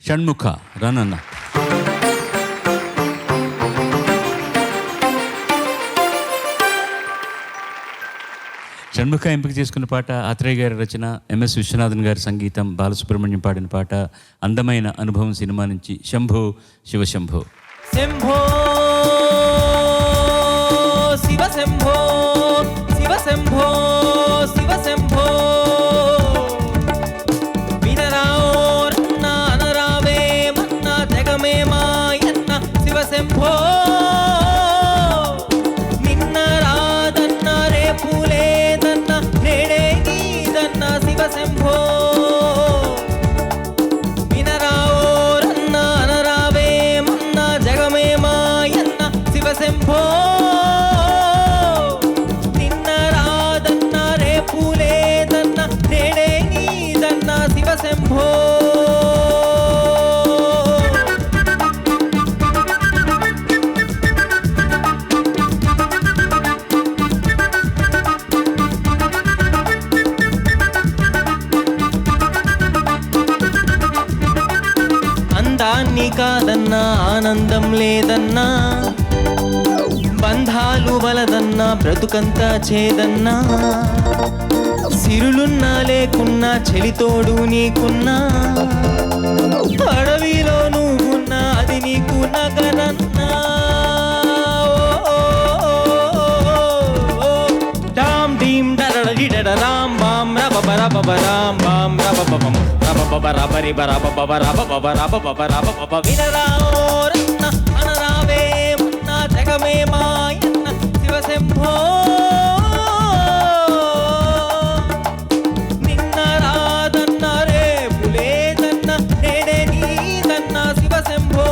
షణ్ముఖ రనన్న. షణ్ముఖ ఎంపిక చేసుకున్న పాట ఆత్రేయ గారి రచన, ఎంఎస్ విశ్వనాథన్ గారి సంగీతం, బాలసుబ్రహ్మణ్యం పాడిన పాట అందమైన అనుభవం సినిమా నుంచి. శంభో శివశంభో. శంభో శివ శంభో శివ శంభో శివ శంభో వినరావన్న అనరావే మన్న జగమే మాయన్న శివ శంభో నిన్న రాదన్న రేపు లేదన్న నేడే నీదన్న శివ శంభో వినరావన్న అనరావే మన్న జగమే మాయన్న శివ శంభో నిన్న రాదన్న రేపు లేదన్న నేడే నీదన్న శివ శంభో అందాన్ని కాదన్నా ఆనందం లేదన్నా బంధాలు వలదన్నా బ్రతుకంతా చేదన్నా సిరులున్నా లేకున్నా చెలితోడు నీకున్నా అడవిలో నువ్వున్నా అది నీకు నగరన్నా డామ్ డీమ్ డరడడిడడ రామ్ బామ్ రబబ రామ్ బామ్ రబబబం రబబబ రబరి బరబబ రబబబ రబబబ రబబబ వినరావన్న అనరావే మన్న జగమే మాయన్న శివ శంభో నిన్న రాదన్న రేపు లేదన్న నేడే నీదన్న శివ శంభో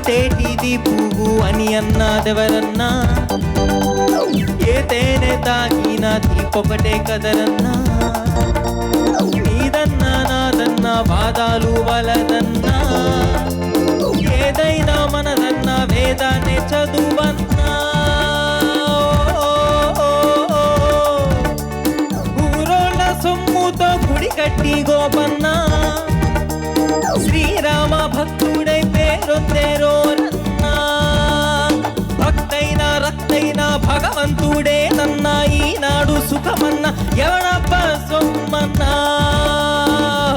తేటిది పువ్వు అని అన్నాదెవరన్నా ఏ తేనె తాగినా తీపొకటే కదరన్నా నీదన్నా నాదన్నా బాధాలు వలదన్నా ఏదైనా మనదన్నా వేదాన్ని చదువన్నా ఊరోళ్ళ సొమ్ముతో గుడి కట్టి గోపన్నా శ్రీరామ భక్తుడై పేరొందేరోరన్నా భక్తైనా రక్తైనా భగవంతుడే నన్నా ఈనాడు సుఖమన్న ఎవడబ్బ సొమ్మన్నా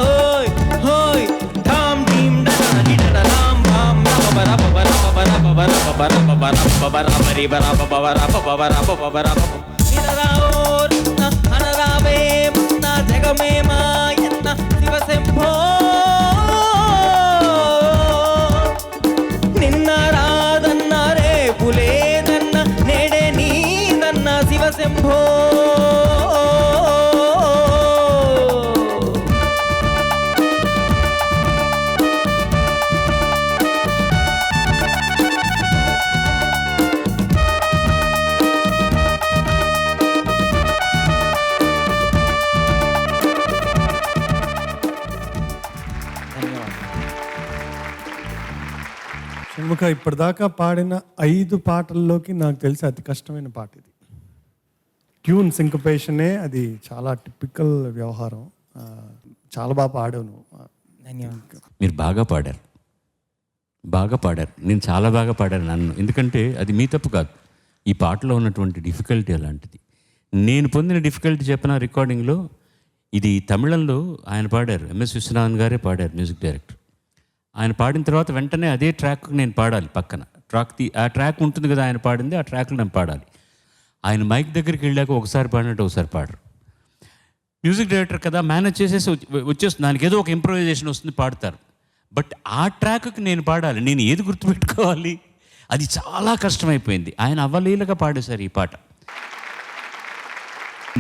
హోయ్ హోయ్ ధామ్ ధీమ్ డడడిడడ రామ్ బామ్ రబబ రబబ రబబ రబబ రబబ రబబ రబబ రబరి బరబబ రబబబ రబబబ రబబ వినరావన్న అనరావే మన్న జగమే మాయన్న శివ శంభో నిన్న రాదన్న రేపు లేదన్న నేడే నీదన్న శివ శంభో షణ్ముఖ ఇప్పటిదాకా పాడిన 5 పాటల్లోకి నాకు తెలిసి అతి కష్టమైన పాట ఇది. ట్యూన్ సింకపేషనే అది చాలా టిపికల్ వ్యవహారం. చాలా బాగా పాడావు నువ్వు. ధన్యవాదాలు. మీరు బాగా పాడారు, బాగా పాడారు. నేను చాలా బాగా పాడాను నన్ను, ఎందుకంటే అది మీ తప్పు కాదు. ఈ పాటలో ఉన్నటువంటి డిఫికల్టీ అలాంటిది. నేను పొందిన డిఫికల్టీ చెప్పిన రికార్డింగ్లో ఇది తమిళంలో ఆయన పాడారు, ఎంఎస్ విశ్వనాథన్ గారే పాడారు, మ్యూజిక్ డైరెక్టర్. ఆయన పాడిన తర్వాత వెంటనే అదే ట్రాక్ నేను పాడాలి పక్కన. ఆ ట్రాక్ ఉంటుంది కదా ఆయన పాడింది, ఆ ట్రాక్లో నేను పాడాలి. ఆయన మైక్ దగ్గరికి వెళ్ళాక ఒకసారి పాడినట్టు ఒకసారి పాడరు. మ్యూజిక్ డైరెక్టర్ కదా, మేనేజ్ చేసేసి వచ్చేస్తుంది, దానికి ఏదో ఒక ఇంప్రొవైజేషన్ వస్తుంది, పాడతారు. బట్ ఆ ట్రాక్కి నేను పాడాలి, నేను ఏది గుర్తుపెట్టుకోవాలి, అది చాలా కష్టమైపోయింది. ఆయన అవలీలగా పాడేశారు ఈ పాట.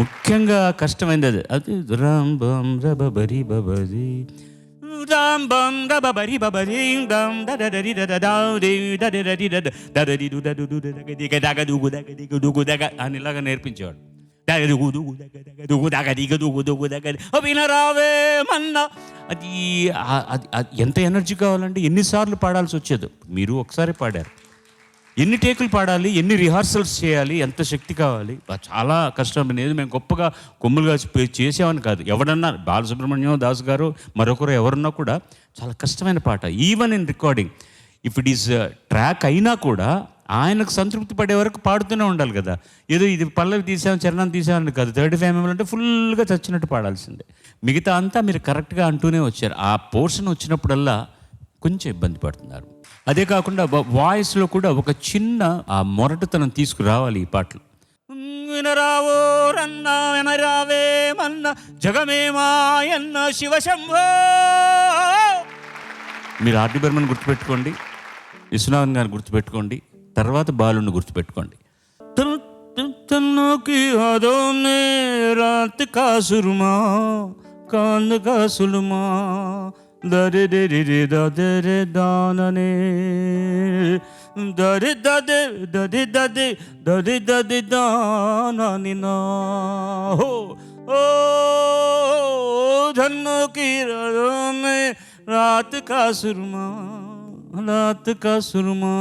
ముఖ్యంగా కష్టమైంది అది. అది రామ్ బం రబరి బబరి రామ్ బం రబరి బబరి దం దదరి దదరి దదరి దదరి దుదదు దగదిగ దగదుగు దగదిగ దుగు దగ అని ఇలాగా నేర్పించేవాడు. వినరావే మన్నా. అది ఎంత ఎనర్జీ కావాలంటే ఎన్నిసార్లు పాడాల్సి వచ్చేది. మీరు ఒకసారి పాడారు, ఎన్ని టేకులు పాడాలి, ఎన్ని రిహార్సల్స్ చేయాలి, ఎంత శక్తి కావాలి, చాలా కష్టం అనేది. మేము గొప్పగా కొమ్ములుగా చేసామని కాదు. ఎవడన్నా బాలసుబ్రహ్మణ్యం దాస్ గారు మరొకరు ఎవరున్నా కూడా చాలా కష్టమైన పాట. Even in recording if it is track అయినా కూడా ఆయనకు సంతృప్తి పడే వరకు పాడుతూనే ఉండాలి కదా. ఏదో ఇది పల్లవి తీసాం చరణం తీసామని కాదు. 35 mm అంటే ఫుల్గా చచ్చినట్టు పాడాల్సిందే. మిగతా అంతా మీరు కరెక్ట్గా అంటూనే వచ్చారు. ఆ పోర్షన్ వచ్చినప్పుడల్లా కొంచెం ఇబ్బంది పడుతున్నారు. అదే కాకుండా వాయిస్లో కూడా ఒక చిన్న ఆ మొరటుతనం తీసుకురావాలి ఈ పాటలు. వినరావో రన్నా వినరావే మన్న జగమే మాయన్న శివశంభో. మీరు ఆర్డి బర్మన్ గుర్తుపెట్టుకోండి, విశ్వనాథన్ గారిని గుర్తుపెట్టుకోండి, తర్వాత బాలుని గుర్తుపెట్టుకోండి. తనకి అదోనే రాత్ కా సురుమా కాంద కా సులుమా దరి దరి దరి దాననే దరి దది దది దది దది దది దానని నా హో ఓ ధన్ను की रज़ों రాత్ కా సురుమా రాత్ కా సురుమా.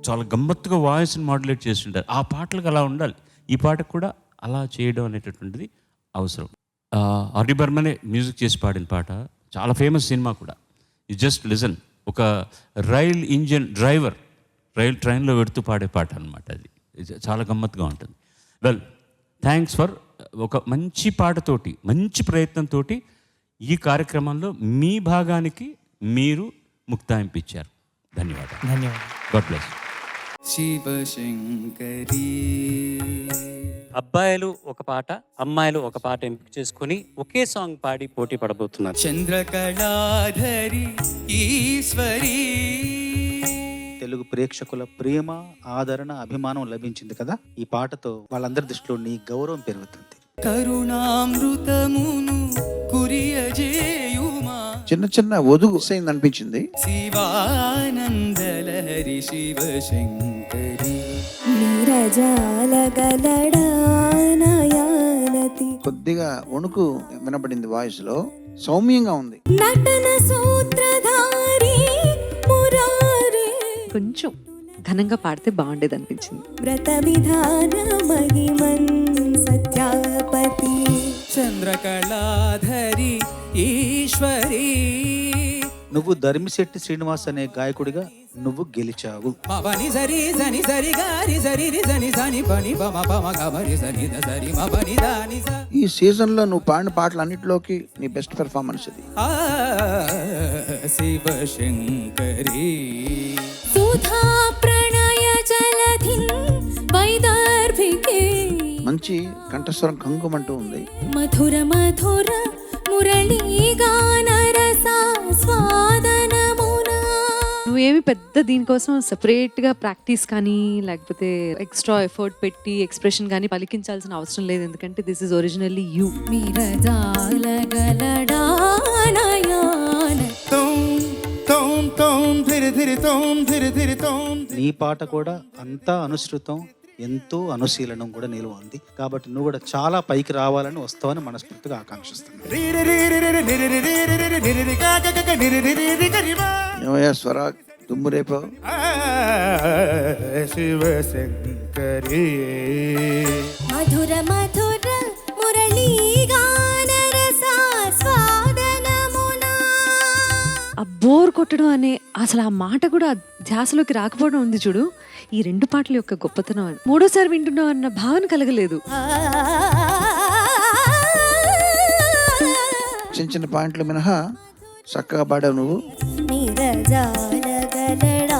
చాలా గమ్మత్తుగా వాయిస్ని మాడ్యులేట్ చేస్తుంటారు. ఆ పాటలకు అలా ఉండాలి. ఈ పాటకు కూడా అలా చేయడం అనేటటువంటిది అవసరం. ఆర్డి బర్మనే మ్యూజిక్ చేసి పాడిన పాట, చాలా ఫేమస్ సినిమా కూడా. You just listen. ఒక రైల్ ఇంజిన్ డ్రైవర్ రైల్ ట్రైన్లో పెడుతూ పాడే పాట అనమాట. అది చాలా గమ్మత్తుగా ఉంటుంది. వెల్, థ్యాంక్స్ ఫర్ ఒక మంచి పాటతోటి మంచి ప్రయత్నంతో ఈ కార్యక్రమంలో మీ భాగానికి మీరు ముక్తాయింపు ఇచ్చారు. ధన్యవాదాలు. ధన్యవాదాలు. God bless. శివశంకరీ. అబ్బాయిలు ఒక పాట, అమ్మాయిలు ఒక పాట ఎంపిక చేసుకొని ఒకే సాంగ్ పాడి పోటీ పడబోతున్నారు. చంద్రకళాధరి ఈశ్వరీ. తెలుగు ప్రేక్షకుల ప్రేమ, ఆదరణ, అభిమానం లభించింది కదా. ఈ పాటతో వాళ్ళందరి దృష్టిలో నీ గౌరవం పెరుగుతుంది. కరుణామృతమును కురియజేయుమా. చిన్న చిన్న ఒదుగు అయింది అనిపించింది. శివానందలహరి శివశంకరీ. కొద్దిగా వణుకు వినపడింది వాయిస్ లో, సౌమ్యంగా ఉంది. నటన సూత్రధారి మురారి. కొంచెం ఘనంగా పాడితే బాగుండేది అనిపించింది. వ్రత విధాన మహిమన్ సత్యాపతి. చంద్రకళాధరి ఈశ్వరీ. నువ్వు ధర్మిశెట్టి శ్రీనివాస్ అనే గాయకుడిగా నువ్వు గెలిచావు. మబని సరి సని సరి గారి సరి రి సని సని పని పమ పమ గమరి సని ద సరి మబని దాని స. ఈ సీజన్ లో నువ్వు పాడిన పాటలు అన్నిటిలోకి నీ బెస్ట్ పెర్ఫార్మెన్స్ ఇది. శివశంకరీ. సుధా ప్రణయ జలధి వైదర్భికే. మంచి కంఠస్వరం కంగుమంటూ ఉంది. మధుర మధుర మురళీ గాన రసాస్వాదనమున. నువ్వేమి పెద్ద దీనికోసం సెపరేట్గా ప్రాక్టీస్ కానీ లేకపోతే ఎక్స్ట్రా ఎఫర్ట్ పెట్టి ఎక్స్ప్రెషన్ కానీ పలికించాల్సిన అవసరం లేదు. ఎందుకంటే దిస్ ఇస్ ఒరిజినల్లీ యూ. నీ పాట కూడా అంతా అనుసృతం, ఎంతో అనుశీలనం కూడా నిలువ ఉంది. కాబట్టి నువ్వు కూడా చాలా పైకి రావాలని వస్తావని మనస్ఫూర్తిగా ఆకాంక్షిస్తున్నాను. ఏమయ్యా స్వరా దుమ్ము రేపో. శివశంకరీ. మధుర మధుర మురళీ గాన రసాస్వాదనమున. ఆ బోర్ కొట్టడం అనే అసలు ఆ మాట కూడా ధ్యాసలోకి రాకపోవడం ఉంది చూడు. ఈ రెండు పాటల యొక్క గొప్పతనం అని మూడోసారి వింటున్నావు అన్న భావన కలగలేదు. చిన్న చిన్న పాయింట్లు మినహా చక్కగా పాడావు నువ్వు. నిరజాల గలడా